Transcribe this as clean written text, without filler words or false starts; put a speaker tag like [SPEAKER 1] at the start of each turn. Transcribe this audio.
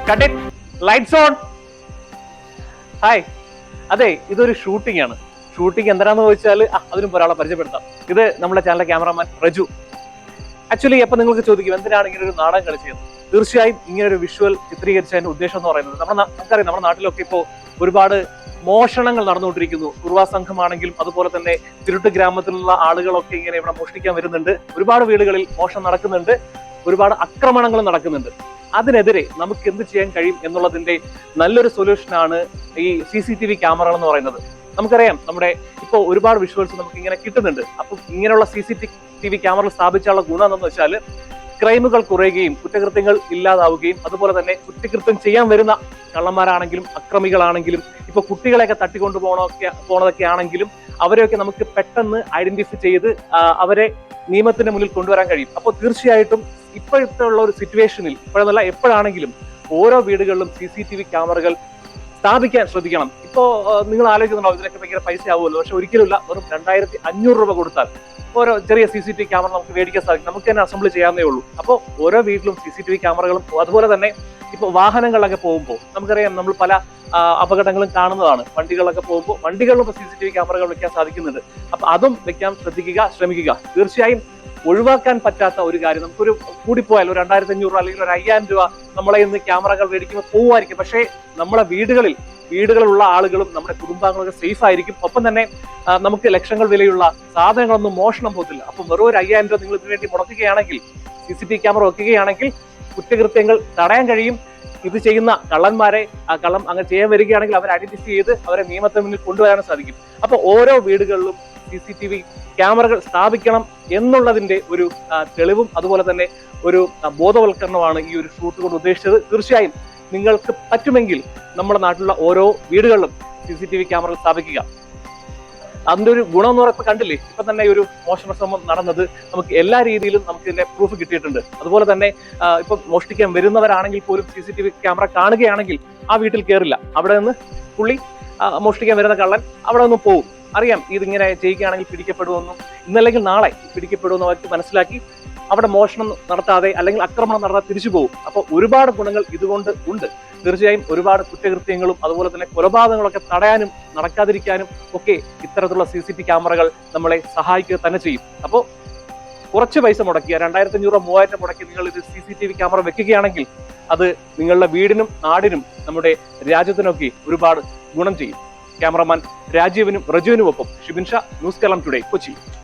[SPEAKER 1] Cut it, lights on. Hi, അതെ ഇതൊരു shooting ആണ്. ഷൂട്ടിംഗ് എന്താണെന്ന് ചോദിച്ചാൽ അതിനും ഒരാളെ പരിചയപ്പെടുത്താം. ഇത് നമ്മുടെ ചാനലിലെ ക്യാമറാമാൻ റജു. ആക്ച്വലി അപ്പൊ നിങ്ങൾക്ക് ചോദിക്കും എന്തിനാണ് ഇങ്ങനെ ഒരു നാടകം കളിച്ചത്. തീർച്ചയായും ഇങ്ങനെ ഒരു വിഷ്വൽ ചിത്രീകരിച്ചതിന്റെ ഉദ്ദേശം എന്ന് പറയുന്നത് നമുക്കറിയാം, നമ്മുടെ നാട്ടിലൊക്കെ ഇപ്പോൾ ഒരുപാട് മോഷണങ്ങൾ നടന്നുകൊണ്ടിരിക്കുന്നു. കുറുവാ സംഘമാണെങ്കിലും അതുപോലെ തന്നെ തിരുട്ട് ഗ്രാമത്തിലുള്ള ആളുകളൊക്കെ ഇങ്ങനെ ഇവിടെ മോഷ്ടിക്കാൻ വരുന്നുണ്ട്. ഒരുപാട് വീടുകളിൽ മോഷണം നടക്കുന്നുണ്ട്, ഒരുപാട് ആക്രമണങ്ങൾ നടക്കുന്നുണ്ട്. അതിനെതിരെ നമുക്ക് എന്ത് ചെയ്യാൻ കഴിയും എന്നുള്ളതിന്റെ നല്ലൊരു സൊല്യൂഷനാണ് ഈ CCTV ക്യാമറകൾ എന്ന് പറയുന്നത്. നമുക്കറിയാം, നമ്മുടെ ഇപ്പോൾ ഒരുപാട് വിഷ്വൽസ് നമുക്ക് ഇങ്ങനെ കിട്ടുന്നുണ്ട്. അപ്പം ഇങ്ങനെയുള്ള CCTV ക്യാമറകൾ സ്ഥാപിച്ചാലുള്ള ഗുണം എന്താണെന്ന് വെച്ചാൽ ക്രൈമുകൾ കുറയുകയും കുറ്റകൃത്യങ്ങൾ ഇല്ലാതാവുകയും അതുപോലെ തന്നെ കുറ്റകൃത്യം ചെയ്യാൻ വരുന്ന കള്ളന്മാരാണെങ്കിലും അക്രമികളാണെങ്കിലും ഇപ്പൊ കുട്ടികളെയൊക്കെ തട്ടിക്കൊണ്ടു പോണതൊക്കെ ആണെങ്കിലും അവരെയൊക്കെ നമുക്ക് പെട്ടെന്ന് ഐഡന്റിഫൈ ചെയ്ത് അവരെ നിയമത്തിന്റെ മുന്നിൽ കൊണ്ടുവരാൻ കഴിയും. അപ്പോൾ തീർച്ചയായിട്ടും ഇപ്പോഴത്തെ ഉള്ള ഒരു സിറ്റുവേഷനിൽ, ഇപ്പോഴെന്നല്ല എപ്പോഴാണെങ്കിലും ഓരോ വീടുകളിലും CCTV ക്യാമറകൾ സ്ഥാപിക്കാൻ ശ്രദ്ധിക്കണം. ഇപ്പോ നിങ്ങൾ ആലോചിക്കുന്നുണ്ടോ ഇതിനൊക്കെ ഭയങ്കര പൈസ ആവുമല്ലോ? പക്ഷെ ഒരിക്കലുമില്ല. വെറും 2500 രൂപ കൊടുത്താൽ ഓരോ ചെറിയ CCTV ക്യാമറ നമുക്ക് മേടിക്കാൻ സാധിക്കും. നമുക്ക് തന്നെ അസംബിൾ ചെയ്യാവുന്നേ ഉള്ളൂ. അപ്പോൾ ഓരോ വീട്ടിലും CCTV ക്യാമറകളും, അതുപോലെ തന്നെ ഇപ്പോൾ വാഹനങ്ങളിലൊക്കെ പോകുമ്പോൾ നമുക്കറിയാം, നമ്മൾ പല അപകടങ്ങളും കാണുന്നതാണ്. വണ്ടികളൊക്കെ പോകുമ്പോൾ വണ്ടികളിലും ഇപ്പോൾ CCTV ക്യാമറകൾ വെക്കാൻ സാധിക്കുന്നുണ്ട്. അപ്പൊ അതും വെക്കാൻ ശ്രമിക്കുക. തീർച്ചയായും ഒഴിവാക്കാൻ പറ്റാത്ത ഒരു കാര്യം, നമുക്കൊരു കൂടിപ്പോയാൽ ഒരു 2500 അല്ലെങ്കിൽ ഒരു 5000 രൂപ നമ്മളെ ഇന്ന് ക്യാമറകൾ മേടിക്കുമ്പോൾ പോവുമായിരിക്കും. പക്ഷേ നമ്മളെ വീടുകളിലുള്ള ആളുകളും നമ്മുടെ കുടുംബാംഗങ്ങളൊക്കെ സേഫ് ആയിരിക്കും. ഒപ്പം തന്നെ നമുക്ക് ലക്ഷങ്ങൾ വിലയുള്ള സാധനങ്ങളൊന്നും മോഷണം പോകത്തില്ല. അപ്പൊ വെറും ഒരു 5000 രൂപ നിങ്ങൾ ഇതിനു വേണ്ടി മുടക്കുകയാണെങ്കിൽ, CCTV ക്യാമറ വെക്കുകയാണെങ്കിൽ കുറ്റകൃത്യങ്ങൾ തടയാൻ കഴിയും. ഇത് ചെയ്യുന്ന കള്ളന്മാരെ കള്ളം അങ്ങനെ ചെയ്യാൻ വരികയാണെങ്കിൽ അവരെ ഐഡന്റിഫൈ ചെയ്ത് അവരെ നിയമത്തിന് മുന്നിൽ കൊണ്ടുവരാനും സാധിക്കും. അപ്പൊ ഓരോ വീടുകളിലും CCTV ക്യാമറകൾ സ്ഥാപിക്കണം എന്നുള്ളതിന്റെ ഒരു തെളിവും അതുപോലെ തന്നെ ഒരു ബോധവൽക്കരണമാണ് ഈ ഒരു ഷൂട്ട് കൊണ്ട് ഉദ്ദേശിച്ചത്. തീർച്ചയായും നിങ്ങൾക്ക് പറ്റുമെങ്കിൽ നമ്മുടെ നാട്ടിലുള്ള ഓരോ വീടുകളിലും CCTV ക്യാമറകൾ സ്ഥാപിക്കുക. അതിന്റെ ഒരു ഗുണം എന്ന് പറയുമ്പോൾ കണ്ടില്ലേ, ഇപ്പൊ തന്നെ ഒരു മോഷണ ശ്രമം നടന്നത് നമുക്ക് എല്ലാ രീതിയിലും നമുക്ക് ഇതിന്റെ പ്രൂഫ് കിട്ടിയിട്ടുണ്ട്. അതുപോലെ തന്നെ ഇപ്പൊ മോഷ്ടിക്കാൻ വരുന്നവരാണെങ്കിൽ പോലും CCTV ക്യാമറ കാണുകയാണെങ്കിൽ ആ വീട്ടിൽ കയറില്ല. അവിടെ നിന്ന് പുള്ളി മോഷ്ടിക്കാൻ വരുന്ന കള്ളൻ അവിടെ നിന്ന് പോകും. അറിയാം ഇതിങ്ങനെ ചെയ്യുകയാണെങ്കിൽ പിടിക്കപ്പെടുമെന്നും ഇന്നല്ലെങ്കിൽ നാളെ പിടിക്കപ്പെടുമെന്നും അവർക്ക് മനസ്സിലാക്കി അവിടെ മോഷണം നടത്താതെ അല്ലെങ്കിൽ ആക്രമണം നടത്താതെ തിരിച്ചു പോകും. അപ്പോൾ ഒരുപാട് ഗുണങ്ങൾ ഇതുകൊണ്ട് ഉണ്ട്. തീർച്ചയായും ഒരുപാട് കുറ്റകൃത്യങ്ങളും അതുപോലെ തന്നെ കൊലപാതകങ്ങളൊക്കെ തടയാനും നടക്കാതിരിക്കാനും ഒക്കെ ഇത്തരത്തിലുള്ള CCTV ക്യാമറകൾ നമ്മളെ സഹായിക്കുക തന്നെ ചെയ്യും. അപ്പോൾ കുറച്ച് പൈസ മുടക്കിയ 2500 3000 മുടക്കി നിങ്ങൾ ഇത് CCTV ക്യാമറ വെക്കുകയാണെങ്കിൽ അത് നിങ്ങളുടെ വീടിനും നാടിനും നമ്മുടെ രാജ്യത്തിനൊക്കെ ഒരുപാട് ഗുണം ചെയ്യും. ക്യാമറമാൻ രാജീവിനും റജുവിനും ഒപ്പം ഷിബിൻ ഷാ, ന്യൂസ് കേരളം ടുഡേ, കൊച്ചി.